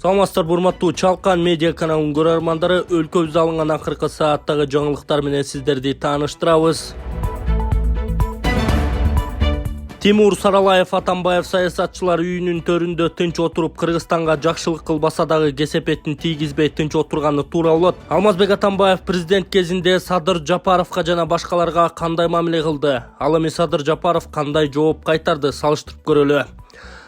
Саламатсыздар, урматтуу Чалкан медиа каналынын көрөрмандары, өлкөбүздө алынган акыркы сааттагы жаңылыктар менен сиздерди тааныштырабыз. Тимур Саралаев Атамбаев саясатчылар үйүнүн төрүндө тынч отуруп, Кыргызстанга жакшылык кылбаса дагы кесепетин тийгизбей тынч отурганы туура болот. Алмазбек Атамбаев президент кезинде Садыр Жапаровго жана башкаларга кандай мамиле кылды? Ал эми Садыр Жапаров кандай жооп кайтарды? Салыштырып көрөлү.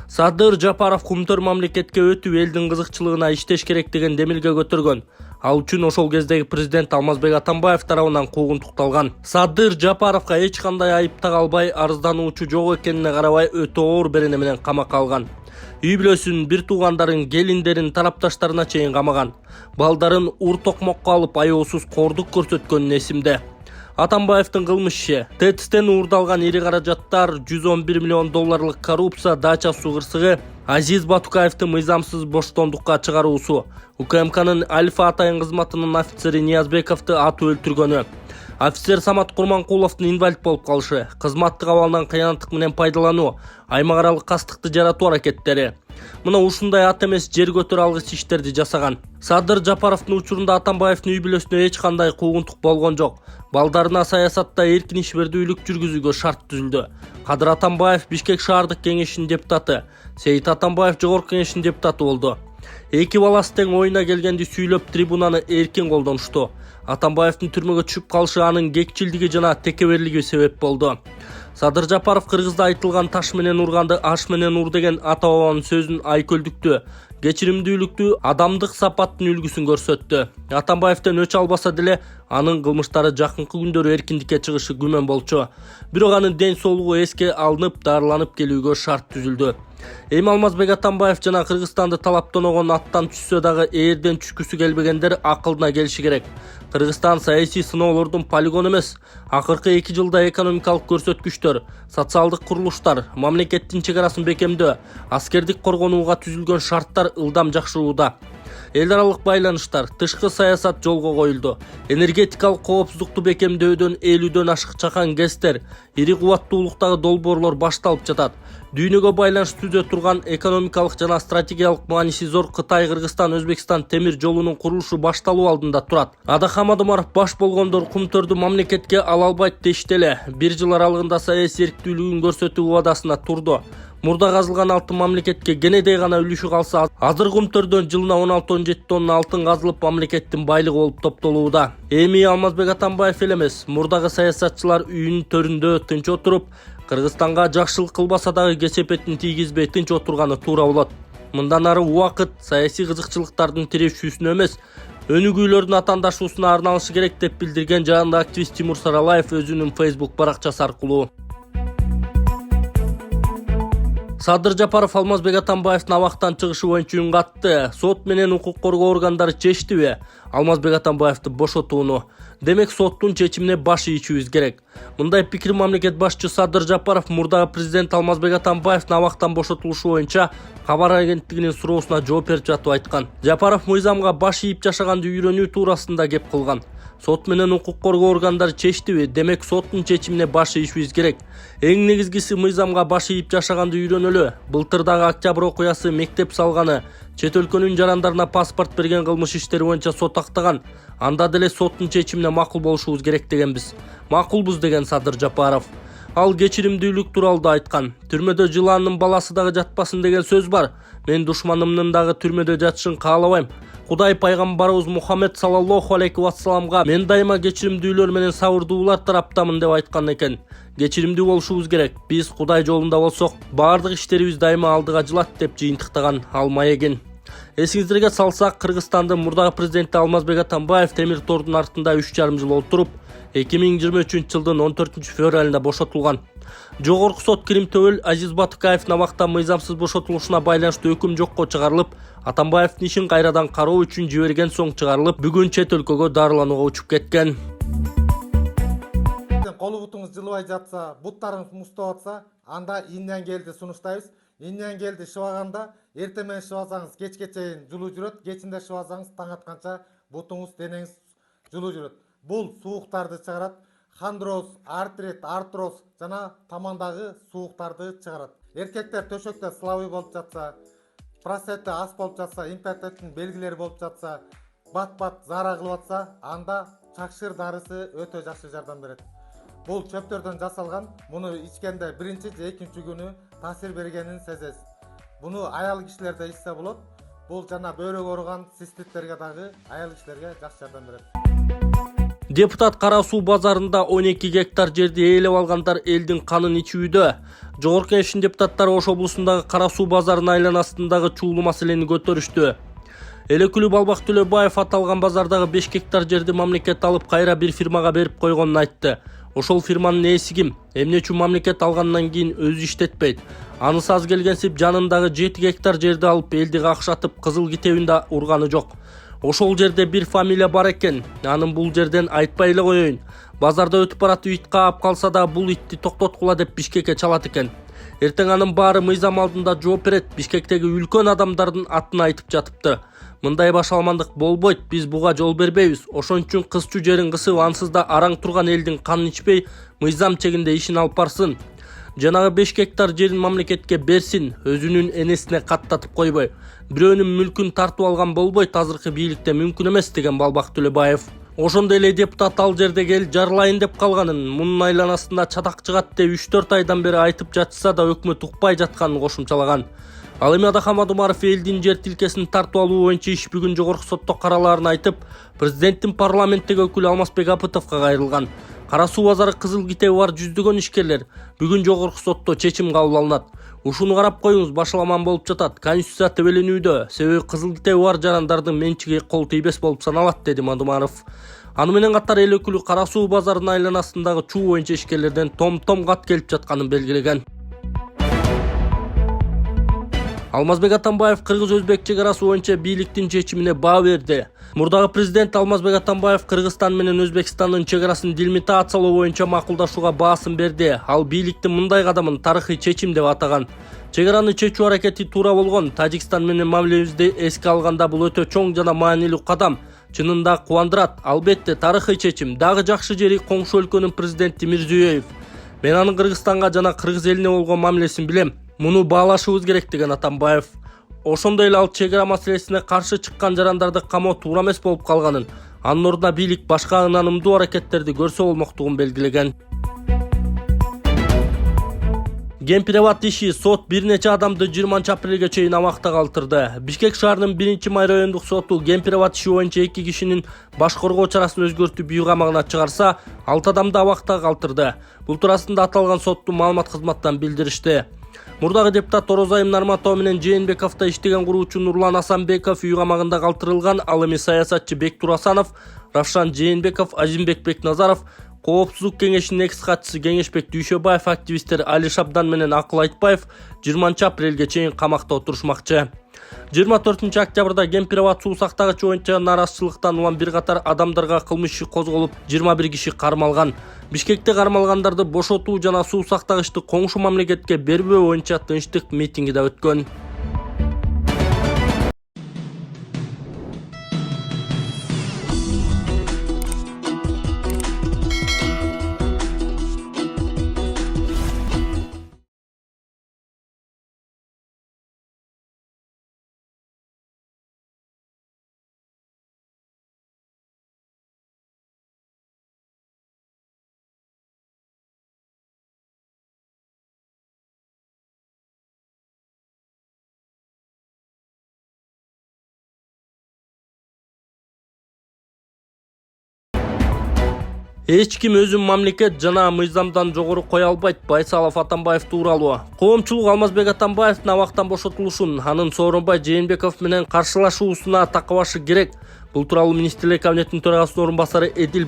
Садыр Жапаров кумтөр мамлекетке өтүп, элдин кызыкчылыгына иштеш керек деген демилге көтөргөн. Ал үчүн ошол кездеги президент Алмазбек Атамбаев тарабынан куугунтукталган. Садыр Жапаровго эч кандай айып тагылбай, арыздануучу жок экенине карабай өтө оор берене менен камакка алган. Үй бүлөсүн, бир туугандарын, келиндерин, тарапташтарына чейин камаган. Балдарын ур токмокко алып, аяосуз кордук көрсөткөн эсимде. Атамбаевдин кылмыш иши: ТЭЦтен уурдалган ири каражаттар, 111 миллион долларлык коррупция, дача суу кырсыгы, Азиз Батукаевдин мыйзамсыз боштондукка чыгаруусу, УКМКнын Альфа атайын кызматынын офицери Ниязбековду атып өлтүргөнү, офицер Самат Курманкуловдун инвалид болуп калышы, кызматтык абалынан кыянаттык менен пайдалануу, аймак аралык кастыкты жаратуу аракеттери. Мына ушундай ат эмес жер көтөрө алгыс иштерди жасаган. Садыр Жапаровдун учурунда Атамбаевдин үй бүлөсүнө эч кандай куугунтук болгон жок. Балдарына саясатта эркин ишбердүүлүк жүргүзүүгө шарт түзүлдү. Кадыр Атамбаев Бишкек шаардык кеңешинин депутаты, Сейит Атамбаев жогорку кеңештин депутаты болду. Эки баласы тең оюна келгенди сүйлөп, трибунаны эркин колдонушту. Атамбаевдин түрмөгө түшүп калышы анын кекчилдиги жана текеберлиги себеп болду. Садыр Жапаров Кыргызда айтылган таш менен урганды аш менен ур деген ата бабанын сөзүн айкөлдүктү, кечиримдүүлүктү, адамдык сапаттын үлгүсүн көрсөттү. Атамбаевден өч албаса деле анын кылмыштары жакынкы күндөрү эркиндикке чыгышы күмөн болчу. Бирок анын ден соолугу эске алынып, дарыланып келүүгө шарт түзүлдү. Эми Алмазбек Атамбаев жана Кыргызстанды талаптоногон аттан түшсө дагы ээрден түшкүсү келбегендер акылына келиши керек. Кыргызстан саясий сыноолордун полигону эмес. Акыркы 2 жылда экономикалык көрсөткүчтөр, социалдык курулуштар, мамлекеттин чегарасын бекемдөө, аскердик коргонууга түзүлгөн шарттар ылдам жакшырууда. Эл аралык байланыштар, тышкы саясат жолго коюлду. Энергетикалык коопсуздукту бекемдөөдөн 50дөн ашык чакан ГЭСтер, ири кубаттуулуктагы долбоорлор башталып жатат. Дүйнөгө байланыш түзө турган экономикалык жана стратегиялык мааниси зор Кытай, Кыргызстан, Өзбекстан темир жолунун курулушу башталуу алдында турат. Адахам Адомаров баш болгондор кумтөрдү мамлекетке ала албайт дешти эле. 1 жыл аралыгында саясий эрктүүлүгүн көрсөтүү убадасына турду. Мурда казылган алтын мамлекетке кенедей гана үлүшү калса, азыр кумтөрдөн жылына 16-17 тонна алтын казылып мамлекеттин байлыгы болуп топтолууда. Эми Алмазбек Атамбаев эле эмес, мурдагы саясатчылар үйүнүн төрүндө тынч отуруп, Кыргызстанга жакшылык кылбаса дагы кесепетин тийгизбей тынч отурганы туура болот. Мындан ары убакыт саясий кызыкчылыктардын тирешүүсүнө эмес, өнүгүүлөрдүн атаандашуусуна арналышы керек деп билдирген жанында активист Тимур Саралаев өзүнүн Facebook баракчасы аркылуу. Садыр Жапаров Алмазбек Атамбаевдин абактан чыгышы боюнча үн катты. Сот менен укук коргоо органдары чечтиби Алмазбек Атамбаевди бошотууну? Демек соттун чечимине баш ийишибиз керек. Мындай пикир мамлекет башчысы Садыр Жапаров мурдагы президент Алмазбек Атамбаевдин абактан бошотулушу боюнча кабар агенттигинин суроосуна жооп берип жатып айткан. Жапаров мыйзамга баш ийип жашаганды үйрөнүү туурасында кеп кылган. Сот менен укук коргоо органдары чечтиби? Демек соттун чечимине баш ийишибиз керек. Эң негизгиси мыйзамга баш ийип жашаганды үйрөнөлү. Былтырдагы октябрь окуясы, мектеп салганы, чет өлкөнүн жарандарына паспорт берген кылмыш иштери боюнча сот актаган. Анда деле соттун чечимине макул болушубуз керек дегенбиз. Макулбуз деген Садыр Жапаров. Ал кечиримдүүлүк тууралуу да айткан. Түрмөдө жылаандын баласы дагы жатпасын деген сөз бар. Мен душманымдын дагы түрмөдө жатышын каалабайм. Кудай пайгамбарыбыз Мухаммед саллаллаху алейхи вассаламга мен дайыма кечиримдүүлөр менен сабырдуулар тараптамын деп айткан экен. Кечиримдүү болушубуз керек. Биз Кудай жолунда болсок, баардык иштерибиз дайыма алдыга жылат деп жыйынтыктаган Ал Маегин. Эсиңиздерге салсак, Кыргызстандын мурдагы президенти Алмазбек Атамбаев темир тордун артында 3,5 жыл отуруп, 2023 жылдын 14 февралында бошотулган. Жогорку сот кирим төбөл Азиз Батукаевдин абактан мыйзамсыз бошотулушуна байланыштуу өкүм жокко чыгарылып, Атамбаевдин ишин кайрадан кароо үчүн жиберген соң чыгарылып, бүгүн чет өлкөгө дарыланууга учуп кеткен. Колу бутуңуз жылыбай жатса, буттарыңыз муздап атса, анда инден келди сунуштайбыз. Инден келди шыбаганда, эртең менен шыбасаңыз кечке чейин жылуу жүрөт, кечинде шыбасаңыз таң атканча бутуңуз, денеңиз жылуу жүрөт. Бул сууктарды чыгарат. Хондроз, артрит, артроз жана тамандагы сууктарды чыгарат. Эркектер төшөктө слабый болуп жатса, простаты аз болуп жатса, импотенттин белгилери болуп жатса, бат заара кылып атса, анда чакшыр дарысы өтө жакшы жардам берет. Бул чөптөрдөн жасалган, муну ичкенде биринчи же экинчи күнү таасир бергенин сезесиз. Буну аял кишилерде ичсе болот. Бул жана бөйрөк ооруган циститтерге дагы аял кишилерге жакшы жардам берет. Депутат Кара Суу базарында 12 гектар жерди ээлеп алгандар элдин канын ичүүдө. Жогорку Кеңештин депутаттары Ош облусундагы Кара Суу базарынын айланасындагы чуулуу маселени көтөрүштү. Элекүлүү Балбак Төлөбаев аталган базардагы 5 гектар жерди мамлекет алып, кайра бир фирмага берип койгонун айтты. Ошол фирманын ээси ким? Эмне үчүн мамлекет алгандан кийин өзү иштетпейт? Анысы аз келгенсип жанындагы 7 гектар жерди алып элди какшатып, кызыл китебин да урганы жок. Ошол жерде бир фамилия бар экен. Анын бул жерден айтпай эле коеюн. Базарда өтүп баратып ит каап калса да бул итти токтоткула деп Бишкекке чалат экен. Эртең анын баары мыйзам алдында жооп берет. Бишкектеги үлкөн адамдардын атын айтып жатыпты. Мындай башаламандык болбойт, биз буга жол бербейбиз. Ошон үчүн кызчу жерин кысып, ансыз да араң турган элдин канын ичпей, мыйзам чегинде ишин алып барсын. Жанагы 5 гектар жерин мамлекетке берсин, өзүнүн энесине каттатып койбой. Бирөөнүн мүлкүн тартып алган болбойт, азыркы бийликте мүмкүн эмес деген Балбак Төлөбаев. Ошондой эле депутат ал жерде кел жарлайын деп калганын, мунун айланасында чатак чыгат деп 3-4 айдан бери айтып жатса да өкмөт укпай жатканын кошумчалаган. Ал эми Адахам Адумаров элдин жер тилкесин тартып алуу боюнча иш бүгүн жогорку сотто каралаарын айтып, президенттин парламенттеги өкүлү Алмазбек Апытовго кайрылган. Кара Суу базары кызыл китеби бар жүздөгөн ишкерлер бүгүн жогорку сотто чечим кабыл алынат. Ушуну карап коюңуз, башаламан болуп жатат. Конституция тебеленүүдө, себеби кызыл китеби бар жарандардын менчиги кол тийбес болуп саналат, деди Адумаров. Аны менен катар эл өкүлү Кара Суу базарынын айланасындагы чуу боюнча ишкерлерден том кат келип жатканын белгилеген. Алмазбек Атамбаев кыргыз-өзбек чек арасы боюнча бийликтин чечимине баа берди. Мурдагы президент Алмазбек Атамбаев Кыргызстан менен Өзбекстандын чек арасын делимитациялоо боюнча макулдашууга баасын берди. Ал бийликтин мындай кадамын тарыхый чечим деп атаган. Чек араны чечүү аракети туура болгон. Тажикстан менен мамилебизди эске алганда бул өтө чоң жана маанилүү кадам. Чынында кубандырат. Албетте тарыхый чечим. Дагы жакшы жери коңшу өлкөнүн президенти Мирзиёев. Мен анын Кыргызстанга жана кыргыз элине болгон мамилесин билем. Муну баалашыбыз керек деген Атамбаев. Ошондой эле ал чек ара маселесине каршы чыккан жарандарды камоо туура эмес болуп калганын, анын ордуна бийлик башка ынанымдуу аракеттерди көрсө болмоктугун белгилеген. Гемпиреват иши сот бир нече адамды 20 апрелге чейин абакта калтырды. Бишкек шаарынын 1-май райондук соту Гемпиреват иши боюнча 2 кишинин баш коргоо чарасын өзгөртүп үй камагына чыгарса, 6 адамды абакта калтырды. Бул туурасында аталган соттун маалымат кызматтан билдиришти. Мурдагы депутат Орозайым Нарматов менен Жээнбековдо иштеген куруучу Нурлан Асанбеков үй камагында калтырылган. Ал эми саясатчы Бектур Асанов, Равшан Жээнбеков, Азимбек Бекназаров, Коопсуздук кеңешинин экс катчысы Кеңешбек Дүйшөбаев, активисттер Али Шабдан менен Акыл Айтбаев 20 апрелге чейин камакта отурушмакчы. 24 октябрда Гемпиреват суу сактагычы боюнча нааразычылыктан улам бир катар адамдарга кылмыш иши козголуп, 21 киши кармалган. Бишкекте кармалгандарды бошотуу жана суу сактагычты коңшу мамлекетке бербөө боюнча тынчтык митинги да өткөн. Эч ким өзүн мамлекет жана мыйзамдан жогору кое албайт. Байсалов Атамбаев тууралуу. Коомчулук Алмазбек Атамбаевдин абактан бошотулушун, анын Сооронбай Жээнбеков менен каршылашуусуна такабашы керек. Бул тууралуу Министрлер кабинетинин төрагасынын орун басары Эдил